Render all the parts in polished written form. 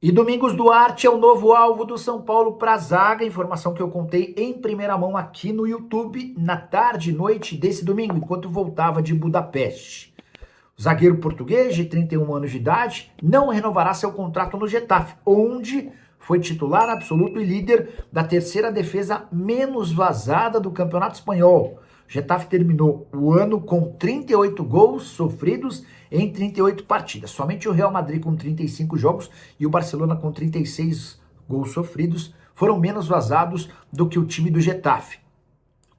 E Domingos Duarte é o novo alvo do São Paulo para a zaga, informação que eu contei em primeira mão aqui no YouTube na tarde e noite desse domingo, enquanto voltava de Budapeste. O zagueiro português de 31 anos de idade não renovará seu contrato no Getafe, onde foi titular absoluto e líder da terceira defesa menos vazada do Campeonato Espanhol. O Getafe terminou o ano com 38 gols sofridos em 38 partidas. Somente o Real Madrid com 35 jogos e o Barcelona com 36 gols sofridos foram menos vazados do que o time do Getafe.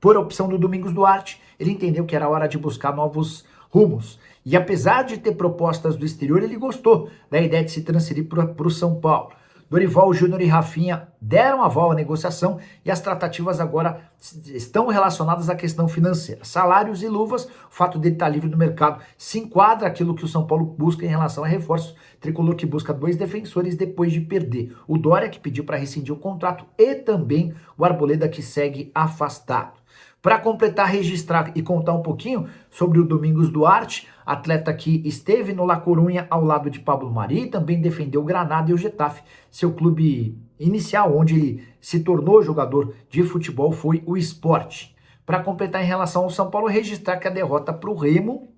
Por opção do Domingos Duarte, ele entendeu que era hora de buscar novos rumos. E apesar de ter propostas do exterior, ele gostou da ideia de se transferir para o São Paulo. Dorival Júnior e Rafinha deram aval à negociação e as tratativas agora estão relacionadas à questão financeira. Salários e luvas, o fato dele estar livre no mercado se enquadra aquilo que o São Paulo busca em relação a reforços. Tricolor que busca 2 defensores depois de perder o Dória, que pediu para rescindir o contrato, e também o Arboleda, que segue afastado. Para completar, registrar e contar um pouquinho sobre o Domingos Duarte, atleta que esteve no La Coruña ao lado de Pablo Mari, também defendeu o Granada e o Getafe. Seu clube inicial, onde ele se tornou jogador de futebol, foi o Sport. Para completar em relação ao São Paulo, registrar que a derrota para o Remo,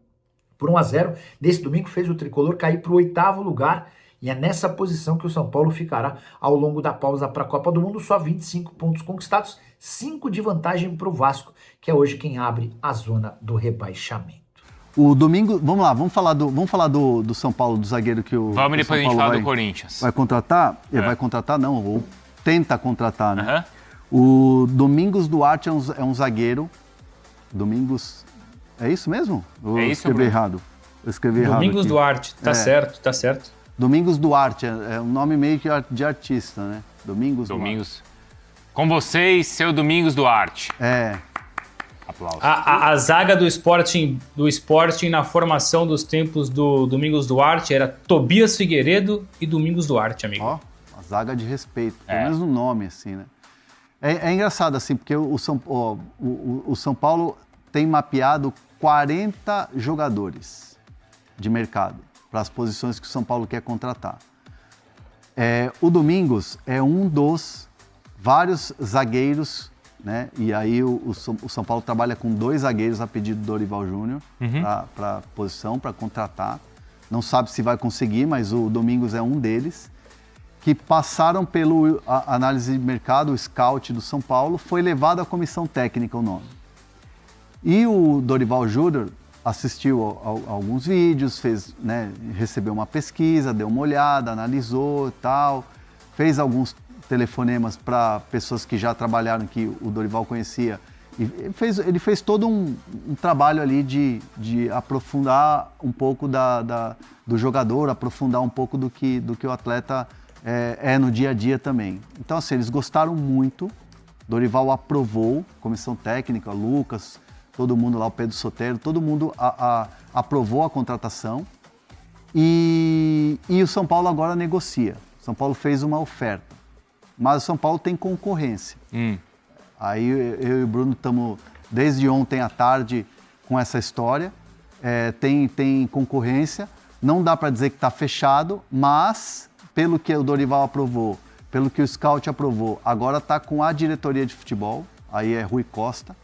por 1-0, desse domingo fez o Tricolor cair para o 8º lugar. E é nessa posição que o São Paulo ficará ao longo da pausa para a Copa do Mundo, só 25 pontos conquistados, 5 de vantagem para o Vasco, que é hoje quem abre a zona do rebaixamento. O domingo, vamos lá, vamos falar do São Paulo, do zagueiro que o Vamos o depois São a gente Paulo fala do Corinthians. vai contratar. Ele vai contratar não, ou tenta contratar, né? Uhum. O Domingos Duarte é um zagueiro. Domingos, é isso mesmo? Ou É eu isso, escrevi Bruno? errado? Eu escrevi errado Domingos aqui. Duarte, tá certo, tá certo. Domingos Duarte, é um nome meio que de artista, né? Domingos. Com vocês, seu Domingos Duarte. É. Aplausos. A zaga do Sporting na formação dos tempos do Domingos Duarte era Tobias Figueiredo e Domingos Duarte, amigo. Ó, a zaga de respeito, pelo menos no nome, assim, né? É engraçado, assim, porque o São Paulo tem mapeado 40 jogadores de mercado para as posições que o São Paulo quer contratar. O Domingos é um dos vários zagueiros, né? E aí o São Paulo trabalha com 2 zagueiros a pedido do Dorival Júnior para a posição, para contratar. Não sabe se vai conseguir, mas o Domingos é um deles, que passaram pelo análise de mercado, o scout do São Paulo, foi levado à comissão técnica o nome. E o Dorival Júnior assistiu a alguns vídeos, fez, né, recebeu uma pesquisa, deu uma olhada, analisou e tal, fez alguns telefonemas para pessoas que já trabalharam, que o Dorival conhecia, e ele fez todo um trabalho ali de aprofundar um pouco do jogador, aprofundar um pouco do que o atleta é no dia a dia também. Então, assim, eles gostaram muito, Dorival aprovou, comissão técnica, Lucas, todo mundo lá, o Pedro Sotero, todo mundo aprovou a contratação e o São Paulo agora negocia. O São Paulo fez uma oferta, mas o São Paulo tem concorrência. Aí eu e o Bruno estamos desde ontem à tarde com essa história, tem concorrência, não dá para dizer que está fechado, mas pelo que o Dorival aprovou, pelo que o Scout aprovou, agora está com a diretoria de futebol, aí é Rui Costa,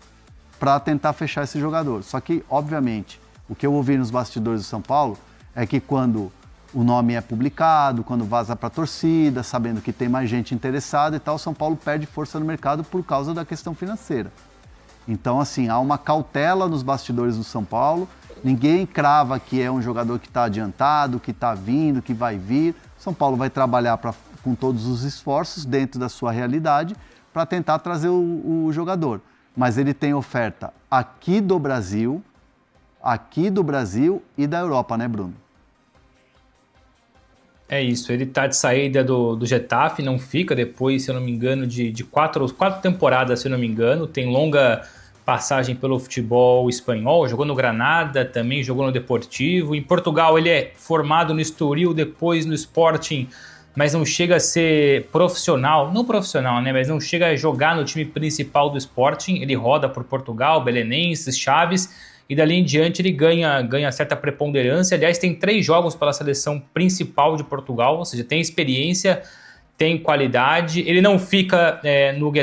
para tentar fechar esse jogador. Só que, obviamente, o que eu ouvi nos bastidores do São Paulo é que quando o nome é publicado, quando vaza para a torcida, sabendo que tem mais gente interessada e tal, o São Paulo perde força no mercado por causa da questão financeira. Então, assim, há uma cautela nos bastidores do São Paulo, ninguém crava que é um jogador que está adiantado, que está vindo, que vai vir. O São Paulo vai trabalhar com todos os esforços dentro da sua realidade para tentar trazer o jogador. Mas ele tem oferta aqui do Brasil e da Europa, né, Bruno? É isso, ele tá de saída do Getafe, não fica depois, se eu não me engano, de 4 temporadas, se eu não me engano, tem longa passagem pelo futebol espanhol, jogou no Granada, também jogou no Deportivo. Em Portugal ele é formado no Estoril, depois no Sporting, mas não chega a ser profissional, não profissional, né, mas não chega a jogar no time principal do Sporting. Ele roda por Portugal, Belenenses, Chaves, e dali em diante ele ganha certa preponderância. Aliás, tem 3 jogos pela seleção principal de Portugal, ou seja, tem experiência, tem qualidade. Ele não fica no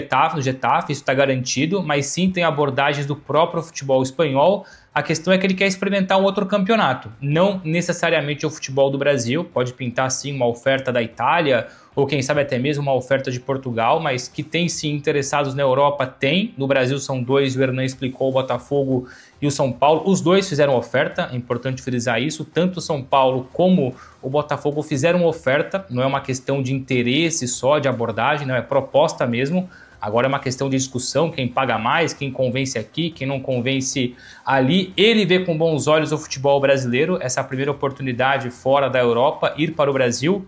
Getafe, isso está garantido, mas sim tem abordagens do próprio futebol espanhol. A questão é que ele quer experimentar um outro campeonato, não necessariamente o futebol do Brasil, pode pintar sim uma oferta da Itália, ou quem sabe até mesmo uma oferta de Portugal, mas que tem sim interessados na Europa, tem. No Brasil são 2, o Hernan explicou, o Botafogo e o São Paulo. Os 2 fizeram oferta, é importante frisar isso, tanto o São Paulo como o Botafogo fizeram oferta, não é uma questão de interesse só, de abordagem, não é proposta mesmo. Agora é uma questão de discussão, quem paga mais, quem convence aqui, quem não convence ali. Ele vê com bons olhos o futebol brasileiro, essa primeira oportunidade fora da Europa, ir para o Brasil.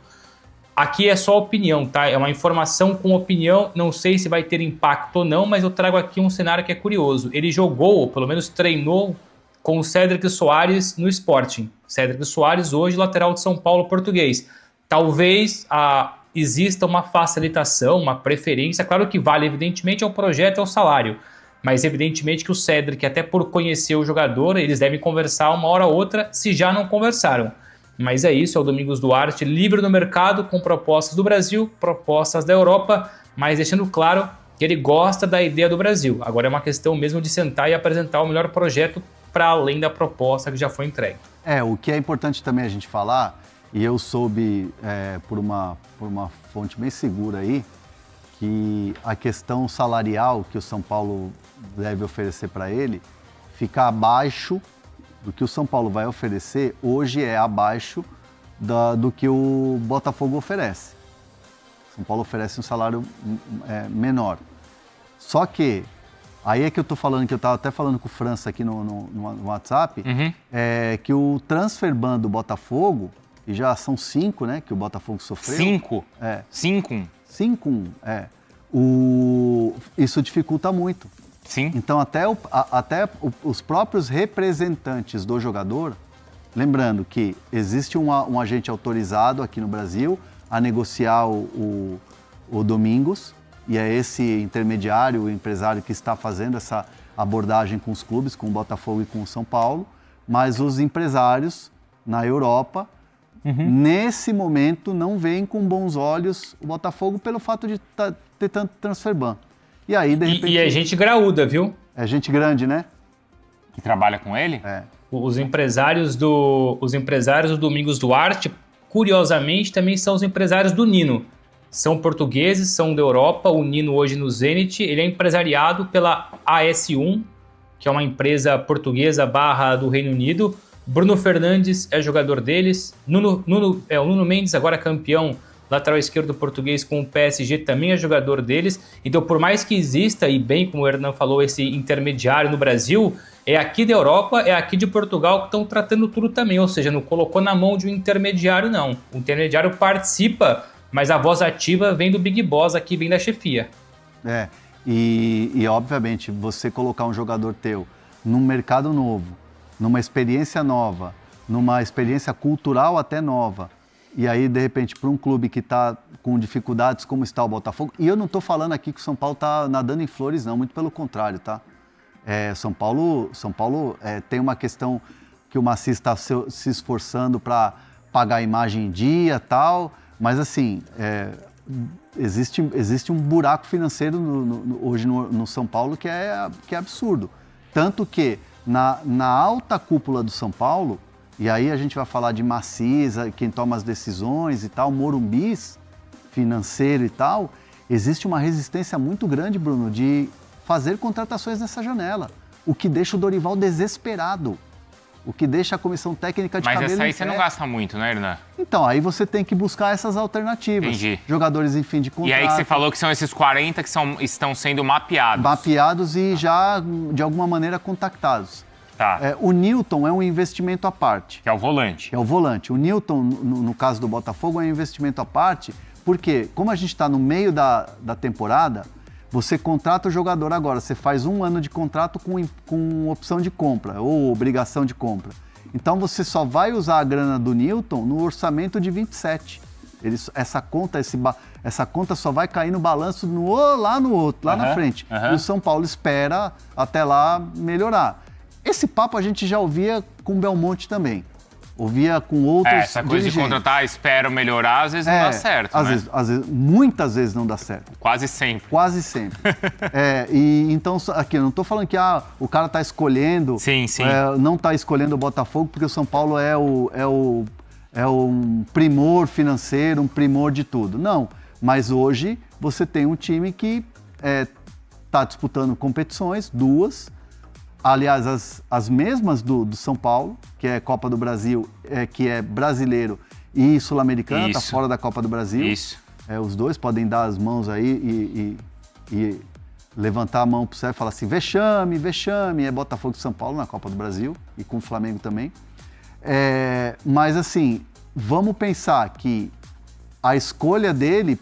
Aqui é só opinião, tá? É uma informação com opinião, não sei se vai ter impacto ou não, mas eu trago aqui um cenário que é curioso. Ele jogou, ou pelo menos treinou, com o Cédric Soares no Sporting. Cédric Soares hoje lateral de São Paulo português. Talvez exista uma facilitação, uma preferência, claro que vale evidentemente ao projeto e ao salário, mas evidentemente que o Cédric, até por conhecer o jogador, eles devem conversar uma hora ou outra, se já não conversaram. Mas é isso, é o Domingos Duarte, livre no mercado, com propostas do Brasil, propostas da Europa, mas deixando claro que ele gosta da ideia do Brasil. Agora é uma questão mesmo de sentar e apresentar o melhor projeto para além da proposta que já foi entregue. O que é importante também a gente falar, e eu soube por uma fonte bem segura aí, que a questão salarial que o São Paulo deve oferecer para ele fica abaixo do que o São Paulo vai oferecer, hoje é abaixo do que o Botafogo oferece. O São Paulo oferece um salário menor. Só que, aí é que eu tô falando, que eu estava até falando com o França aqui no WhatsApp, que o transfer ban do Botafogo, e já são 5, né, que o Botafogo sofreu. 5? 5-1, isso dificulta muito. Sim. Então, até os próprios representantes do jogador, lembrando que existe um agente autorizado aqui no Brasil a negociar o Domingos, e é esse intermediário, o empresário que está fazendo essa abordagem com os clubes, com o Botafogo e com o São Paulo, mas os empresários na Europa, nesse momento, não veem com bons olhos o Botafogo pelo fato de ter tanto transfer ban. E aí, de repente... E é gente graúda, viu? É gente grande, né? Que trabalha com ele? Os empresários do Domingos Duarte, curiosamente, também são os empresários do Nino. São portugueses, são da Europa. O Nino hoje no Zenit, ele é empresariado pela AS1, que é uma empresa portuguesa / do Reino Unido. Bruno Fernandes é jogador deles. O Nuno Mendes, agora campeão, lateral esquerdo português com o PSG, também é jogador deles. Então, por mais que exista, e bem como o Hernan falou, esse intermediário no Brasil, é aqui da Europa, é aqui de Portugal que estão tratando tudo também. Ou seja, não colocou na mão de um intermediário, não. O intermediário participa, mas a voz ativa vem do Big Boss aqui, vem da chefia. E obviamente, você colocar um jogador teu num mercado novo, numa experiência nova, numa experiência cultural até nova, e aí, de repente, para um clube que está com dificuldades como está o Botafogo, e eu não estou falando aqui que o São Paulo está nadando em flores, não, muito pelo contrário, tá? São Paulo tem uma questão que o Maciel está se esforçando para pagar a imagem em dia e tal, mas assim, existe um buraco financeiro hoje no São Paulo que é absurdo. Tanto que na alta cúpula do São Paulo, e aí a gente vai falar de Maciel, quem toma as decisões e tal, Morumbis, financeiro e tal, existe uma resistência muito grande, Bruno, de fazer contratações nessa janela, o que deixa o Dorival desesperado, o que deixa a comissão técnica de cabelo em pé. Mas essa aí você não gasta muito, né, Hernan? Então, aí você tem que buscar essas alternativas. Entendi. Jogadores em fim de contrato. E aí que você falou que são esses 40 que estão sendo mapeados. Mapeados e já, de alguma maneira, contactados. Tá. O Newton é um investimento à parte. Que é o volante. É o volante. O Newton, no caso do Botafogo, é um investimento à parte, porque como a gente está no meio da temporada, você contrata o jogador agora, você faz 1 ano de contrato com opção de compra, ou obrigação de compra. Então você só vai usar a grana do Newton no orçamento de 27. Essa conta só vai cair no balanço lá na frente. E o São Paulo espera até lá melhorar. Esse papo a gente já ouvia com o Belmonte também. Ouvia com outros Essa coisa dirigentes. de contratar, espero melhorar, às vezes não dá certo, às vezes, muitas vezes não dá certo. Quase sempre. Quase sempre. E então, aqui, eu não estou falando que o cara está escolhendo... Sim. não está escolhendo o Botafogo porque o São Paulo é um primor financeiro, um primor de tudo. Não, mas hoje você tem um time que está disputando competições, 2. Aliás, as mesmas do São Paulo, que é Copa do Brasil, que é brasileiro e sul-americana, está fora da Copa do Brasil. Isso. Os dois podem dar as mãos aí e levantar a mão para o céu e falar assim, vexame, é Botafogo e São Paulo na Copa do Brasil e com o Flamengo também. Mas assim, vamos pensar que a escolha dele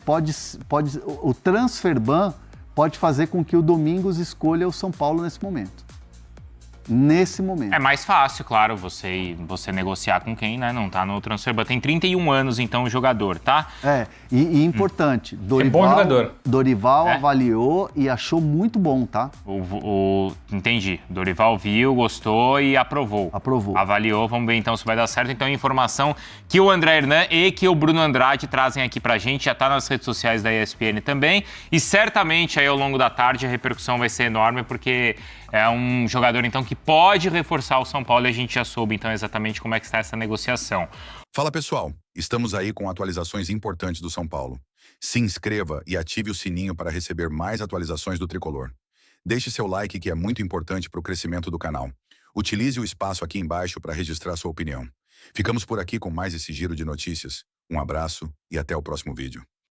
o transfer ban pode fazer com que o Domingos escolha o São Paulo nesse momento. É mais fácil, claro, você negociar com quem, né? Não tá no transfer ban. Tem 31 anos, então, o jogador, tá? E importante, Dorival, bom jogador. Dorival avaliou e achou muito bom, tá? Entendi. Dorival viu, gostou e aprovou. Avaliou, vamos ver então se vai dar certo. Então, a informação que o André Hernan e que o Bruno Andrade trazem aqui pra gente, já tá nas redes sociais da ESPN também. E certamente aí ao longo da tarde a repercussão vai ser enorme, porque é um jogador, então, que pode reforçar o São Paulo e a gente já soube, então, exatamente como é que está essa negociação. Fala, pessoal. Estamos aí com atualizações importantes do São Paulo. Se inscreva e ative o sininho para receber mais atualizações do Tricolor. Deixe seu like, que é muito importante para o crescimento do canal. Utilize o espaço aqui embaixo para registrar sua opinião. Ficamos por aqui com mais esse giro de notícias. Um abraço e até o próximo vídeo.